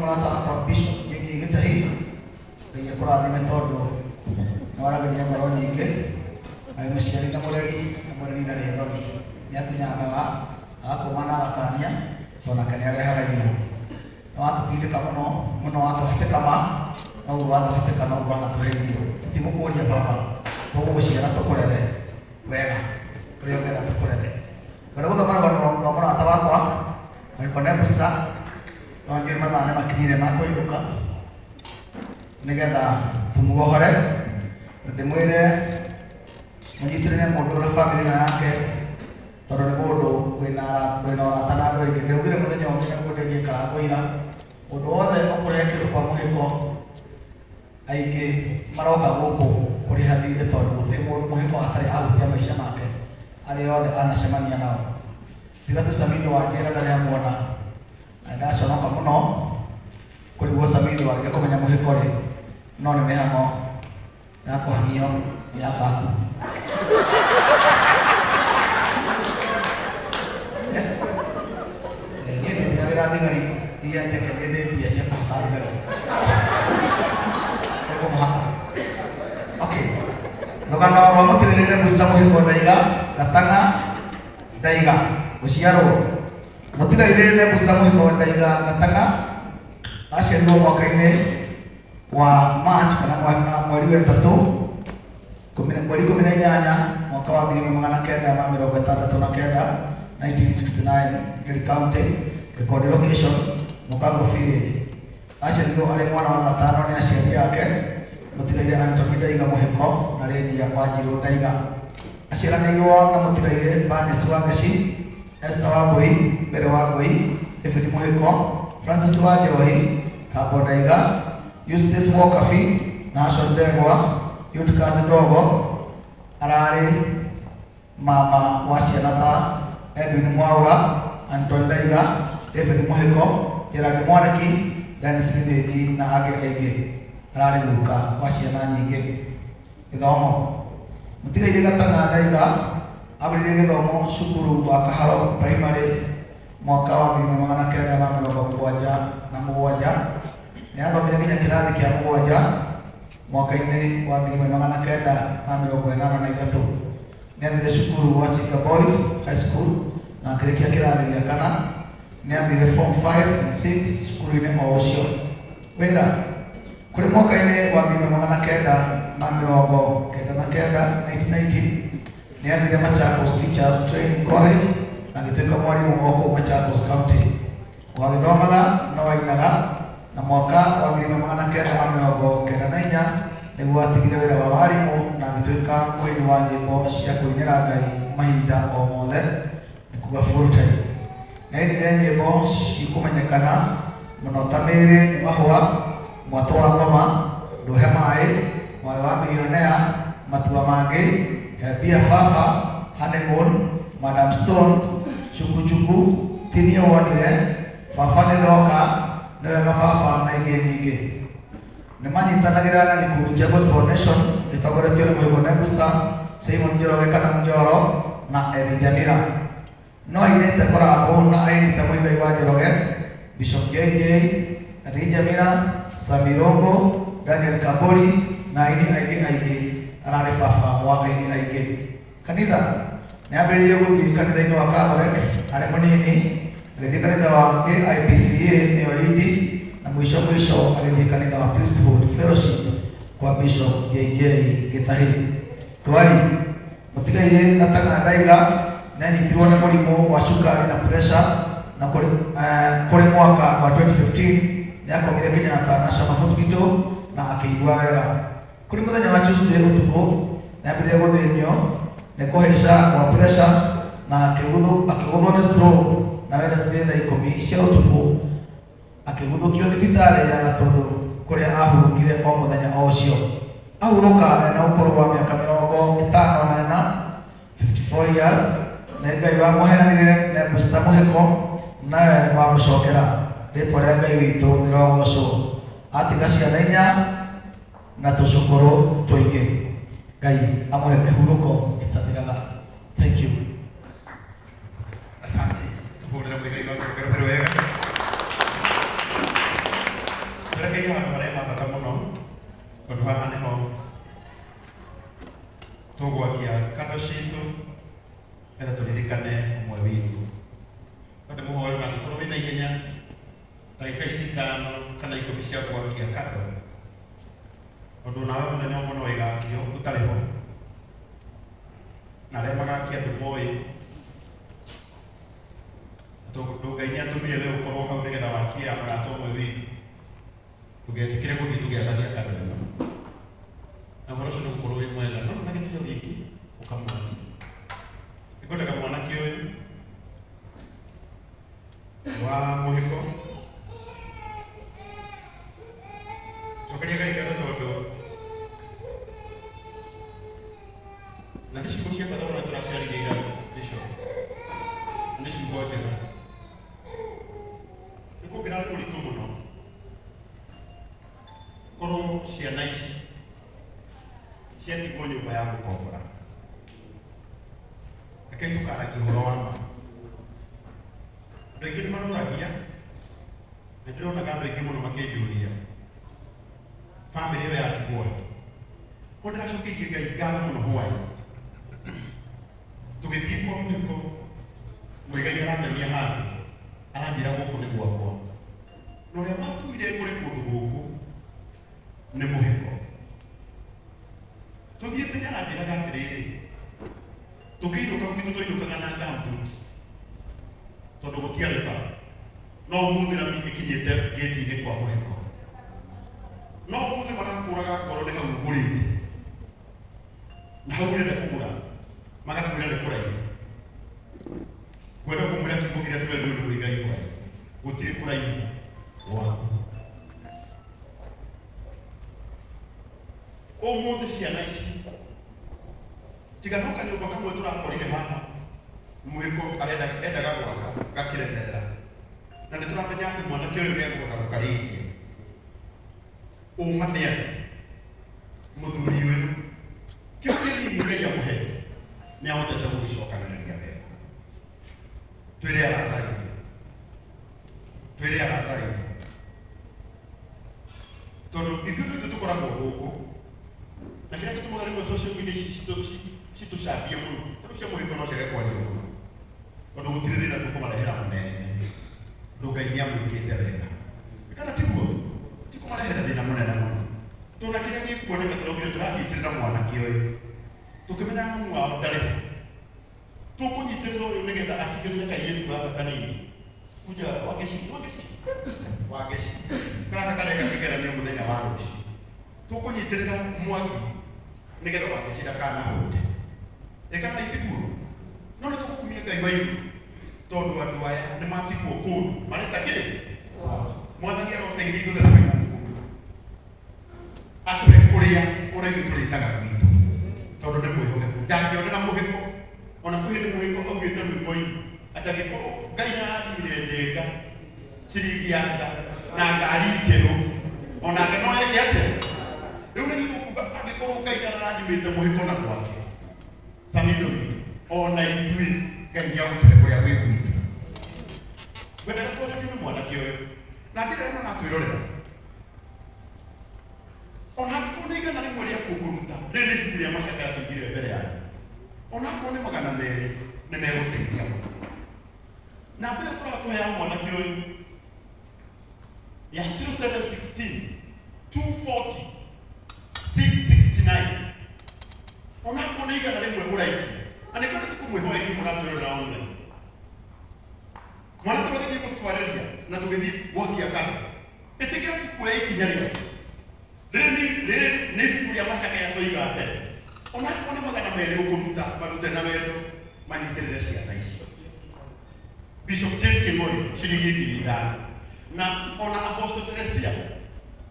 marata akwa bishop jeki gitahi ya kuradi metodo wara ganya garo nyike ay masyari na murari na redoni ya punya agawa ako mana akanya to na kanya reha ganya no ato tide kamono mono ato hate kama no ato hate kana wana to hedi timo ko ya baba to wo shira to kurere wega kriyo gera to kurere pero ko mana no mana atawa kwa ay kone pusta to ngi mana na kinire na ko yuka negada tumugo hore de muire mujitrene modo la family na yake toro ne modo wenara tanado ike de ugire mudenyo ngene ko de kala ko ina odo ode okure yake ko muheko aike maroka goko kuri hadide toro gutri modo muheko atari au tia maisha make ali ode ana semania nao digatu samido wajera dale amona ada sono kamuno kuri wo samido wa ko menya muheko le no ne mehamo yako hangio yako aku ini tidak berarti ngari dia cek dia biasa pakar kali aku mahal oke lokan romo tirine bustamu hiko daiga katanga daiga usiaro mutiga irene bustamu hiko daiga katanga ashendo wakaine wa March kana mwezi wa 3 mwezi 18 mwaka wa 1969 Nyeri County record location Mukango village ashe ndo ale mwana wa gatano ni ashe yake mutigaire Anthony Daiga muheko na rendi ya Wanjiru Daiga ashe ra neirwo na mutigaire Bandis Wagashi Esther Waboi Bere Wagoi Efedi muheko Francis Wajohi Kabo Daiga Eustace Wakafi Nashon Degwa Yutkas Dogo Arari Mama Washianata Edwin Mwaura Anton Daiga David Moheko Gerard Mwanaki dan Smitheti na age ege Arari Buka Washiana Nige Idomo Mutiga Iga Tanga Daiga Abri Idomo Sukuru Wakaharo Primary Mwaka wa Gimana Kenda Mamelo Mbuaja na Mbuaja Niato bila kiradi kia Mbuaja mwaka ini wa Gimana Kenda Mamelo Mbuaja na Idatu Niato Sukuru Wachika Boys High School na kiriki kiradi kia kana Niato Form 5 and 6 Sukuru ini Maosio Wera kule mwaka ini wa Gimana Kenda Mamelo Kenda 1990 Niato Machakos Teachers Training College na gituika mwalimu wako Machakos County wagithomaga no wainaga na mwaka wa 1994 niguo atigire wira wa warimu na gituika mwini wa nyimbo cia kuinira Ngai mahinda o mothe nikuga full time na indi nyimbo cikumenyekana muno ta miri ni mahua mwato wa ngoma nduhe mai mwari wa milionea matua mangi bia fafa honeymoon Madam Stone chuku tinio wonire fafa ne doka newega fafa na inge nyingi nimanyitanagira na gikundi kia Gospel Foundation gitogoretio ni Muhigo Nebusta Simon Njoroge kana Njoro na Elijamira no inete koragwo na ainite Muigai wa Njoroge Bishop JJ Elijamira Samirongo Daniel Kabori na ini aige arare fafa wa ini aige kanitha Nyabeli guthi kanitha-ini wa Catholic ari munini agithi kanitha wa AIPCA ni waidi na mwisho agithi kanitha wa Priesthood Fellowship kwa Bishop JJ Gitahi twari mutigaire Gatanga Daiga na nyitirwo ni murimu wa cukari na pressure na kuri mwaka wa 2015 ni akomire Kenyatta National Hospital na akiigua wega kuri muthenya wa Tuesday utuku nyambire guthinio nekuhaisha wa pressure na akiguthwo ni stroke na Wednesday thaa 10 cia utuku akiguthukio thibitari ya Gatundu kuria ahurukire o muthenya o ucio ahuruka na ukuru wa miaka 54 years na Ngai wa muheanire na Busta Muheko nawe wa mucokera ritwa ria Ngai witu nirogocwo atiga ciana inya na tucukuru tuingi Ngai amuhe kihuruko itathiraga. Thank you. Asante. Tuhurira Muigai wa Ngai wega. twerekeire handu haria ha bata muno tondu haha niho tugwakia kando citu etha turirikane umwe witu tondu muhoyo na gukorwo wina ihenya ndagika ici 5 kana 10 cia gwakia kando tondu nawe muthenya umwe no igakio utariho na aria magakia andu moi Ngai nĩ atũmire we ũkorwo hau nĩgetha wakie mũrata ũmwe witũ tũgetikire gũthiĩ tũgĩathagia kando ĩno na ũhoro ũcio nĩ gũkorwo wĩ mwega no na gĩtĩo gĩkĩ ũkamwona nĩngwendaga mwanake ũyũ wa mũhĩko cokeria Ngai ngatho tondũ na nĩ ciugo cia bata mũno tũraciarĩrĩra Bishop nĩ ciugo njega kugira ũritũ mũno korwo ciana ici ciatigwo nyũmba ya gũkombora reke tũkaragia ũhoro wa ma andũ aingĩ nĩ marũragia na ndĩronaga andũ aingĩ mũno makĩnjũria bamĩrĩ ĩyo yatigwo ko ndĩracokeithie Ngai ngatho mũno hwaĩ tũgĩthiĩ kwa mũhĩko Ngai aramenya handũ aranjĩra gũkũ nĩ gwakwa na ũrĩa watumire kũrĩ kũndũ gũkũ nĩ mũhĩko tũthiĩte nĩaranjĩraga atĩrĩrĩ tũkĩinũka gwitũ twainũkaga na gambut tondũ gũtiarĩ bara no ũmũthĩ rami ĩkinyĩte gĩti-inĩ kwa mũhĩko no ũmũthĩ marakũraga ngoro nĩ hau ũgũrĩte na hau ũrenda kũgũra magakwĩra nĩ kũraihu kwenda kumwĩra kiugo kĩrĩa tũrenda nĩ ũndũ Ngai kũraihu gũtirĩ kũraihu waku ũmũthĩ ciana ici tiga no kanyũmba kamwe tũrakorire haha mũhĩko endaga gwaka gakĩremerera na nĩ tũramenya atĩ mwanake ũyũ nĩekũhota gũkarĩkia ũma nĩ atĩ mũthuri ũyũ kĩu kĩnini Ngai amũhete nĩahotete gũgĩcokanĩrĩria wega twĩre arata aitũ tondũ ithuĩ nĩ tũkoragwo gũkũ na kĩrĩa gĩtũmaga rĩmwe social media citũcambie mũno tondũ cia mũhĩko no ciage kwaria mũno tondũ gũtirĩ thĩna tũkũmarehera mũnene tondũ Ngai nĩamwĩkĩte wega kana tiguo tikũmarehera thĩna mũnene mũno tondũ na kĩrĩa gĩkuoneka tũraugire tũranyitĩrĩra mwanake ũyũ tũkĩmenya mũnu wao ndarĩ tũkũnyitĩrĩra ũyũ nĩgetha atigĩrĩre kairĩtu gaka kanini kuja wageci gaka karĩa gakĩgerania mũthenya wa rũciũ tũkũnyitĩrĩra mwaki nĩgetha wageci ndakanahũte ĩkana itiguo no nĩ tũgũkumia Ngai wa igũrũ tondũ andũ aya nĩ matigwo kũndũ mareta kĩrĩ mwathani aroteithia ithuothe twĩ gũkũ atũhe kũrĩa ona ithuĩ tũrĩtaga gwitũ tondũ nĩ mwĩhokeku ndangĩonera mũhĩko ona kwĩhĩndĩ mũhĩko augĩte rwĩmbo-inĩ atĩ angĩkorwo Ngai nĩarathimire njenga ciringi ya nga na ngari njerũ onake no eke atĩa rĩu nĩ gĩgũkuga angĩkorwo Ngai nĩarathimĩte mũhĩko na twake samido witũ ona ithuĩ Ngai nĩagũtũhe kũrĩa gwĩ gwitũ ngwendaga twathĩkio nĩ mwanake ũyũ nake rĩrĩa magatwĩrorera ona angĩkorwo nĩ igana rĩmwe rĩa kũngũruta rĩrĩ nĩ ibuku rĩa Macakaya tũigire mbere yanyu ona akorwo nĩ 200 nĩ megũteithia mũno na mbere tũrakũhe ya mwanake ũyũ ya 0716 240 669 ona akorwo nĩ igana rĩmwe ũraikia na nĩ kwenda tũkũmwĩhoya inyuĩ mũratwĩrorera online mwana tũgĩthiĩ gũtwarĩria na tũgĩthiĩ gwakia kando ĩtĩkĩra tũkuoya ikinya rĩao rĩrĩ nĩ ibuku rĩa Macakaya tũiga mbere ona akorwo nĩ 200 ũkũruta marute na wendo manyitĩrĩre ciana ici Bishop Jane Kĩng'ori ciringi 5,000 na ona Apostle Teresia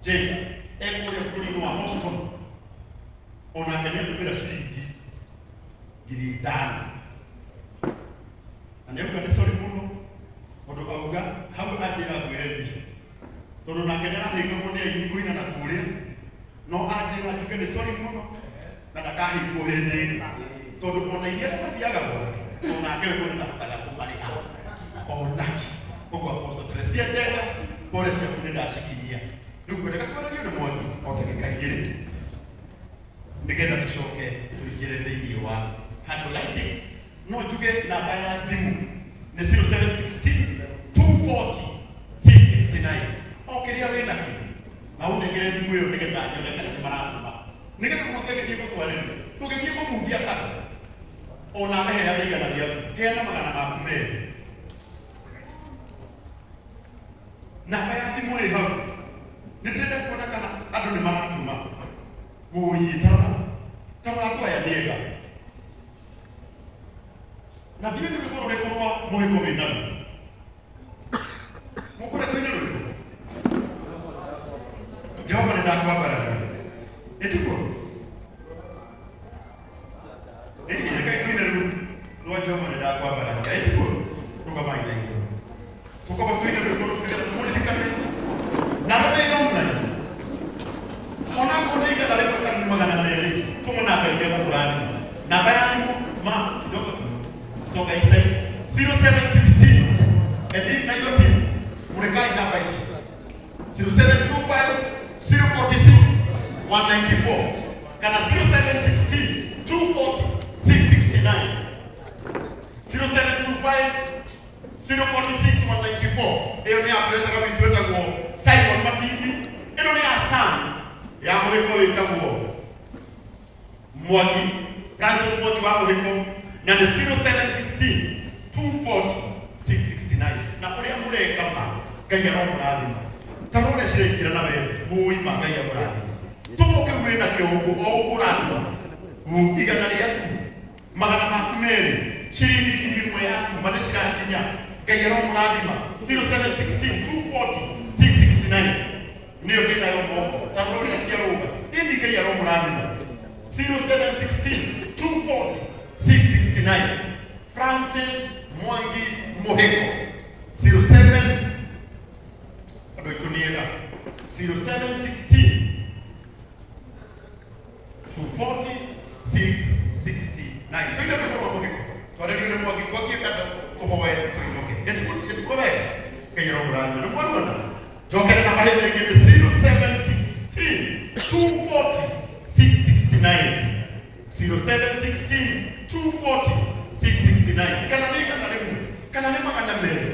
Jenga ekũrĩa bũrũri-inĩ wa Houston onake nĩatũmĩra ciringi 5,000 na nĩauga nĩ sorry mũno tondũ auga hau anjĩra ngwĩre Bishop tondũ nake nĩarahĩngwo nĩ aini kũina na kũrĩa no anjĩra njuge nĩ sorry mũno na ndakahĩngwo hĩndĩ tondũ ona iria mathiaga gwake onake we kwenda ndahotaga kũmarĩha onake ũguo Apostle Teresia Jenga pole ciaku nĩ ndacikinyia Ndugurega twarĩrio nĩ Mwangi o ndagĩka igĩrĩ nĩgetha tũcoke tũingĩre thĩinĩ wa handwriting. No njuge namba ya thimũ nĩ 0716 240 669. O kĩrĩa wĩna kĩo na ũnengere thimũ ĩyo nĩgetha nyone kana nĩ maratũma, nĩgetha mũngĩgĩthiĩ gũtwarĩrio ndũgĩthiĩ kũmuhia kana ona heana igana rĩaku, heana magana maku merĩ. Namba ya thimũ ĩ hau. Nĩ ndĩrenda kuona kana andũ nĩ maratũma. Mũi tarora kwaya nĩega. Na ndiũĩ nĩ rwĩmbo rũrĩkũ rwa mũhĩko wĩna ruo. Mũkoretwo wĩna rwĩmbo? Jehova nĩndakwambararia. Ĩtiguo? Reke tũine rũu rwa Jehova nĩndakwambararia. Ĩtiguo? Rũgamai na igũrũ. Tũkamba tũine rwĩmbo rũu nĩgetha tũmũririkane. Na rũmĩyomna ona ngona igana rĩmwe kana magana merĩ tũmũna Ngai agũkũrathima. Namba ya thimũ ma kidogo tu. So guys say 0716 edi na hiyo timu murekai namba hizi 0725 046 194 kana 0716 240 669 0725 046 194. Hiyo ni address kama itueta kwa Simon Matindi. Hiyo ni asan ya muhiko witagwo Mwangi Francis Mwangi wa muhiko na ni 0716 240 669. Na ũrĩa mũreka ma Ngai aromũrathima. Tarore cireikira na wewe muima Ngai amũrathima. Tũmoke wĩna kĩũngũ o ũrathima. Igana rĩaku magana maku merĩ ciringi ngiri ĩmwe yaku marĩ cirakinya Ngai aromũrathima. 0716 240 669 nĩyo ndĩnayo moko. Tarore ũrĩa ciarũga ĩni Ngai aromũrathima. 0716 240 669. Francis Mwangi Muhiko. 07 Adoitoniega 0716 240 669. Tuinde kwa Muhiko. Twarĩrio nĩ Mwangi twakie kata tũhoe tũinoke. Gĩtiko wega. Ngai aromũrathima. Nĩ mwaruona? Njokere namba hĩndĩ ĩngĩ nĩ 0716 240 669. 0716 240 669. Kana nĩ magana merĩ.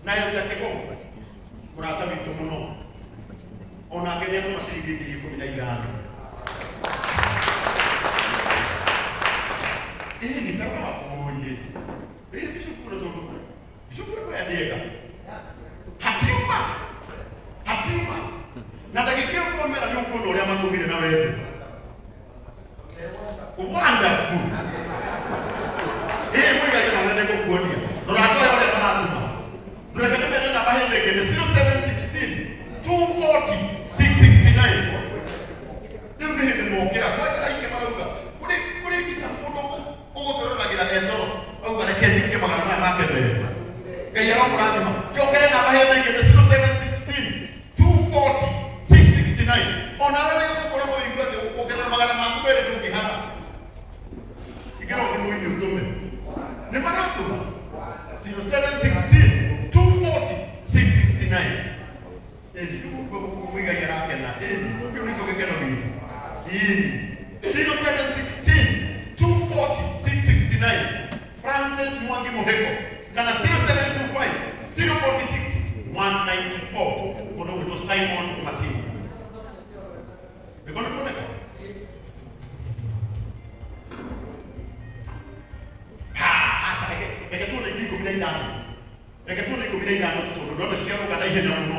Na yo ya kĩgomba mũrata witũ mũno onake nĩ atũma ciringi ngiri 15. Ni tarora oye. Bishopu na todo. Bishopu foi a nega. Hatima. Na dakika kwa mera ndio kono ya matumire na wewe. Wonderful. Mwiga yana nende kuonia. Rorato yale maratuma. Durakana mena na bahele ngene 0716 240 669. Ndio ndio mwokera kwa aike maruga. Kule kita mudo ũgũtũrũragĩra etoro auga reke njikie magana maya make mbere. Ngai aromũrathima. Njokere namba hĩndĩ ĩngĩ nĩ 0716 240 669. Ona wewe ũkorwo ũigua atĩ ũkuongerera magana maku merĩ ndũngĩhara. Ingĩra thimũ-inĩ ũtũme. Nĩ maratũma 0716 240 669. Ĩni mũigai arakena. Kĩu nĩkĩo gĩkeno gitũ. 0716 240 669. Francis Mwangi Muhiko. Kana 0725 046 194. Kodo wito Simon Matindi. We're going to connect. Asa leke tu leki ko binai dano. Leke tu leki ko binai dano to do na siaro kada ihe na no.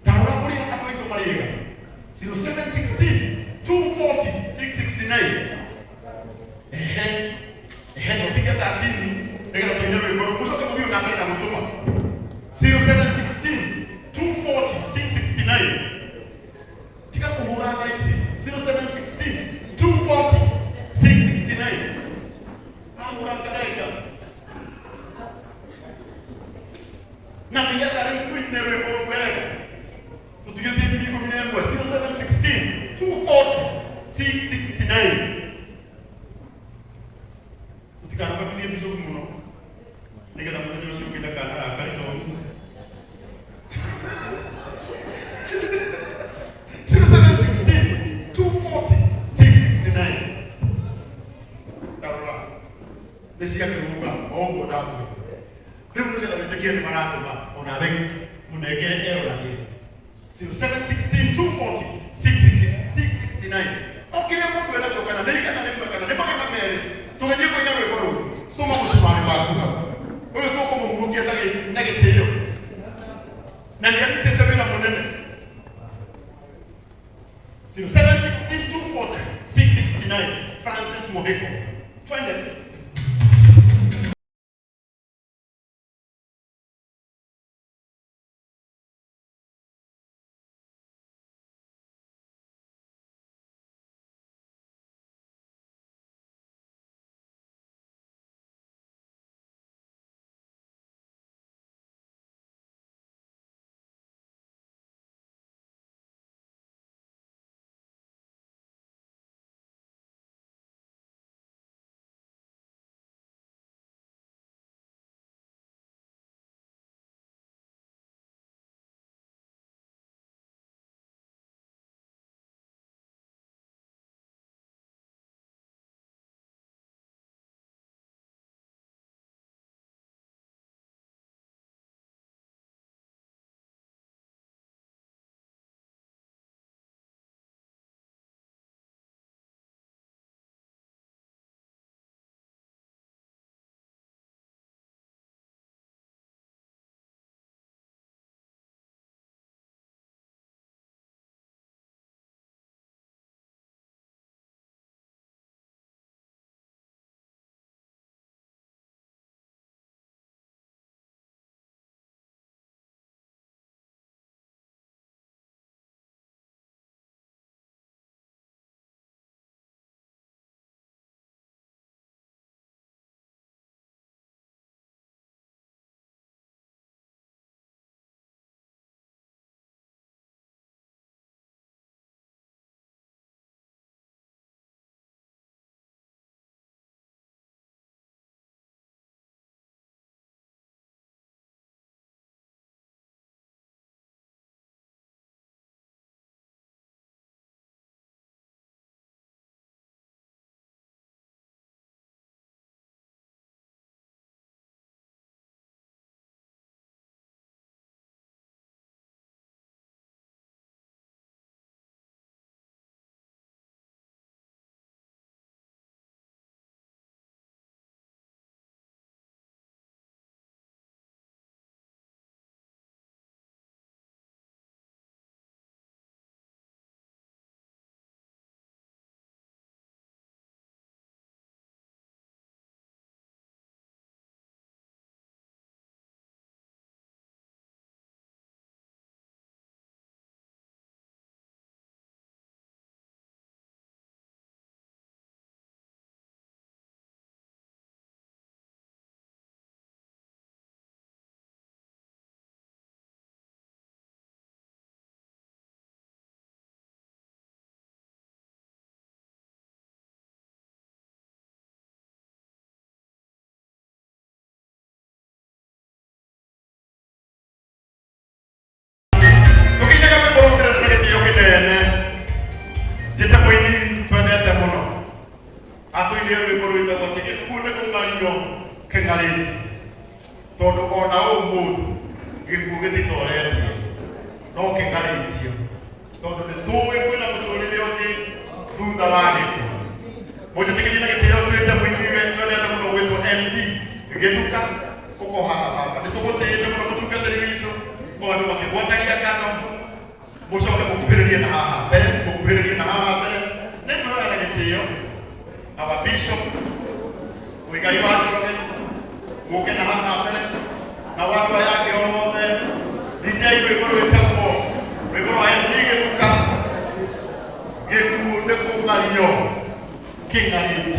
Tarora kuri ato ito mariega. 0716 240 669. Ndo tiga 13 ndio tunaenda kwa mwisho kama hiyo nafasi na kutuma 0716 240 669. Tika kumuranga hizi 0716 240 669. Amuranga daika. Na tinga tarehe kuine wewe wewe. Tutigete kiko minemo 0716 240 669. biso muno nigetha muthenya ucio ngida kana rakari tondu 0716 240 669 tarora nesiga kiruga ongo damu riu nigetha witikie ni maratuma ona we munegere ero na gire 0716 240 669 okire mundu ena tokana ndeika na nemba kana nemba kana mere tugathie kwa ina rwego ru tuma mucumari waku uyu tukumuhurukia tage negetiyo na ni amutete wira munene 0716 240 669 Francis Moheko twende. kengaleti todo ona o mundo gibuge ditoreti no kengaleti todo de tuwe kuna mutole de oke duda wale moja tikilina ke teo tueta mwingi wetu na tamu wetu MD geduka koko hapa de tokote yetu na mutuka televicho modo make bota ya kana mushoka kukuhiria na haha bere kukuhiria na haha bere ndio ana keteo our bishop we got you out of muke na haha bere na watu yake wote DJ wegoro itapo wegoro aendike duka geku de kongalio kingaliti